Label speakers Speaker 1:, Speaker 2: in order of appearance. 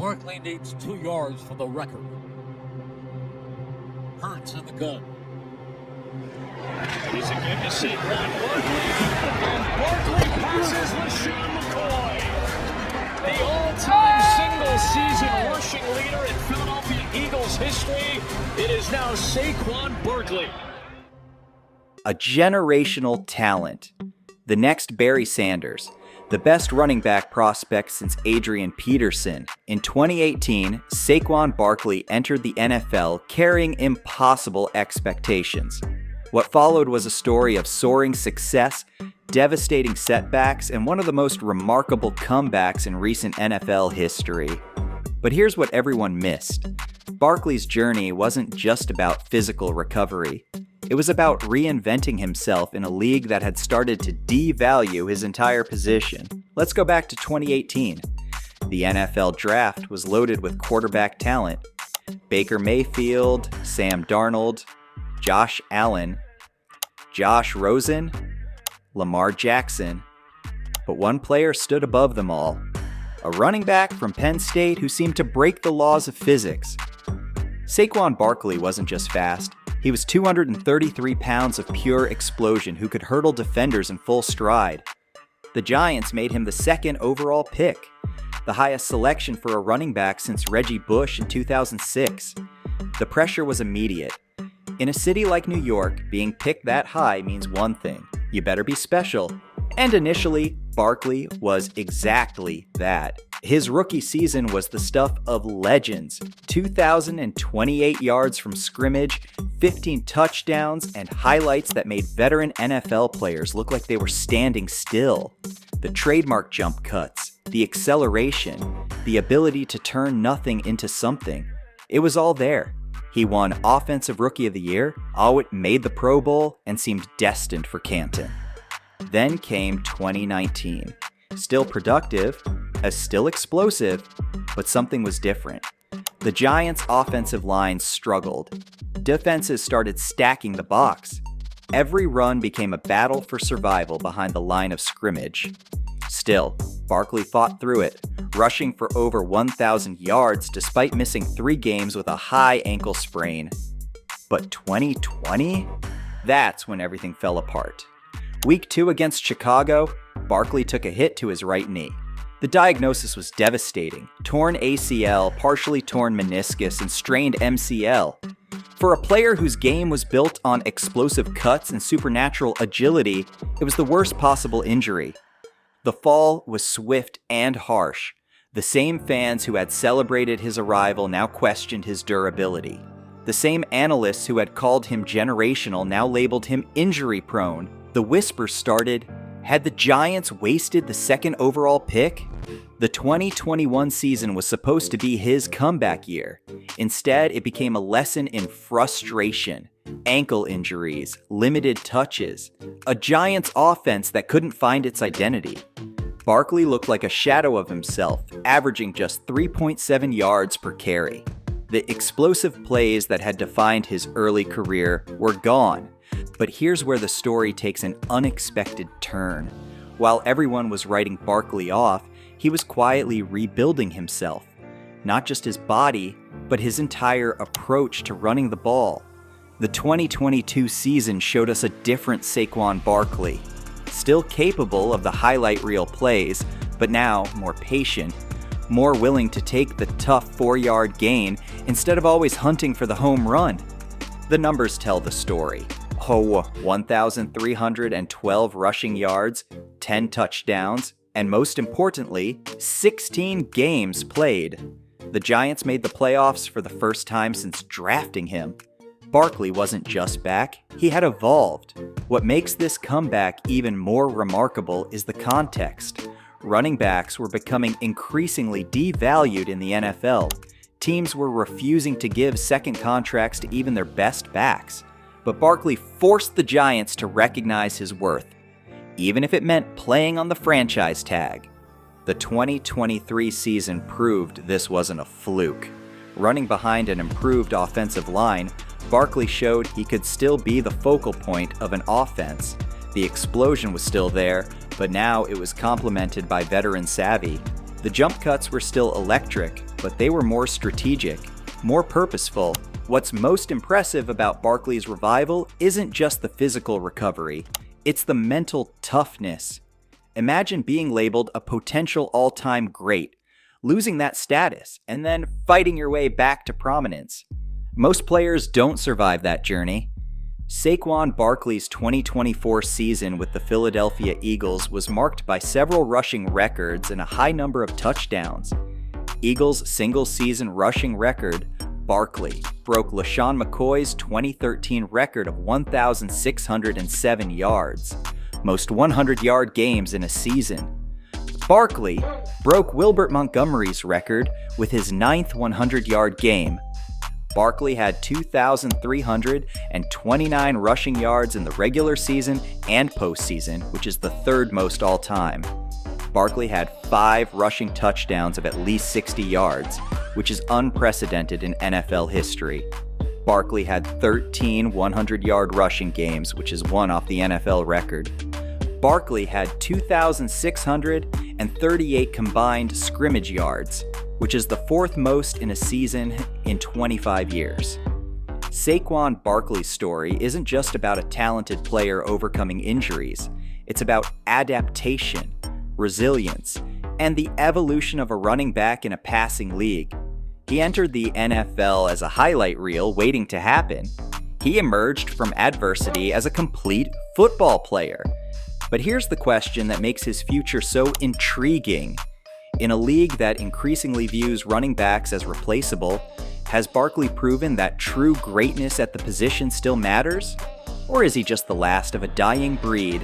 Speaker 1: Barkley needs 2 yards for the record. Hurts in the gun.
Speaker 2: He's again to Saquon Barkley, and Barkley passes LaShawn McCoy. The all-time single-season rushing leader in Philadelphia Eagles history. It is now Saquon Barkley.
Speaker 3: A generational talent. The next Barry Sanders. The best running back prospect since Adrian Peterson. In 2018, Saquon Barkley entered the NFL carrying impossible expectations. What followed was a story of soaring success, devastating setbacks, and one of the most remarkable comebacks in recent NFL history. But here's what everyone missed. Barkley's journey wasn't just about physical recovery. It was about reinventing himself in a league that had started to devalue his entire position. Let's go back to 2018. The NFL draft was loaded with quarterback talent. Baker Mayfield, Sam Darnold, Josh Allen, Josh Rosen, Lamar Jackson. But one player stood above them all. A running back from Penn State who seemed to break the laws of physics. Saquon Barkley wasn't just fast. He was 233 pounds of pure explosion who could hurdle defenders in full stride. The Giants made him the second overall pick, the highest selection for a running back since Reggie Bush in 2006. The pressure was immediate. In a city like New York, being picked that high means one thing: you better be special. And initially, Barkley was exactly that. His rookie season was the stuff of legends. 2,028 yards from scrimmage, 15 touchdowns, and highlights that made veteran NFL players look like they were standing still. The trademark jump cuts, the acceleration, the ability to turn nothing into something. It was all there. He won Offensive Rookie of the Year, made the Pro Bowl, and seemed destined for Canton. Then came 2019. Still productive, still explosive, but something was different. The Giants' offensive line struggled. Defenses started stacking the box. Every run became a battle for survival behind the line of scrimmage. Still, Barkley fought through it, rushing for over 1,000 yards despite missing 3 games with a high ankle sprain. But 2020? That's when everything fell apart. Week 2 against Chicago, Barkley took a hit to his right knee. The diagnosis was devastating: torn ACL, partially torn meniscus, and strained MCL. For a player whose game was built on explosive cuts and supernatural agility, it was the worst possible injury. The fall was swift and harsh. The same fans who had celebrated his arrival now questioned his durability. The same analysts who had called him generational now labeled him injury-prone. The whispers started, had the Giants wasted the second overall pick? The 2021 season was supposed to be his comeback year. Instead, it became a lesson in frustration, ankle injuries, limited touches, a Giants offense that couldn't find its identity. Barkley looked like a shadow of himself, averaging just 3.7 yards per carry. The explosive plays that had defined his early career were gone. But here's where the story takes an unexpected turn. While everyone was writing Barkley off, he was quietly rebuilding himself. Not just his body, but his entire approach to running the ball. The 2022 season showed us a different Saquon Barkley. Still capable of the highlight reel plays, but now more patient, more willing to take the tough 4-yard gain instead of always hunting for the home run. The numbers tell the story. 1,312 rushing yards, 10 touchdowns, and most importantly, 16 games played. The Giants made the playoffs for the first time since drafting him. Barkley wasn't just back, he had evolved. What makes this comeback even more remarkable is the context. Running backs were becoming increasingly devalued in the NFL. Teams were refusing to give second contracts to even their best backs. But Barkley forced the Giants to recognize his worth, even if it meant playing on the franchise tag. The 2023 season proved this wasn't a fluke. Running behind an improved offensive line, Barkley showed he could still be the focal point of an offense. The explosion was still there, but now it was complemented by veteran savvy. The jump cuts were still electric, but they were more strategic, more purposeful. What's most impressive about Barkley's revival isn't just the physical recovery, it's the mental toughness. Imagine being labeled a potential all-time great, losing that status, and then fighting your way back to prominence. Most players don't survive that journey. Saquon Barkley's 2024 season with the Philadelphia Eagles was marked by several rushing records and a high number of touchdowns. Eagles' single-season rushing record, Barkley broke LaShawn McCoy's 2013 record of 1,607 yards, most 100-yard games in a season. Barkley broke Wilbert Montgomery's record with his 9th 100-yard game. Barkley had 2,329 rushing yards in the regular season and postseason, which is the third most all-time. Barkley had 5 rushing touchdowns of at least 60 yards, which is unprecedented in NFL history. Barkley had 13 100-yard rushing games, which is one off the NFL record. Barkley had 2,638 combined scrimmage yards, which is the 4th most in a season in 25 years. Saquon Barkley's story isn't just about a talented player overcoming injuries. It's about adaptation, resilience, and the evolution of a running back in a passing league. He entered the NFL as a highlight reel waiting to happen. He emerged from adversity as a complete football player. But here's the question that makes his future so intriguing. In a league that increasingly views running backs as replaceable, has Barkley proven that true greatness at the position still matters? Or is he just the last of a dying breed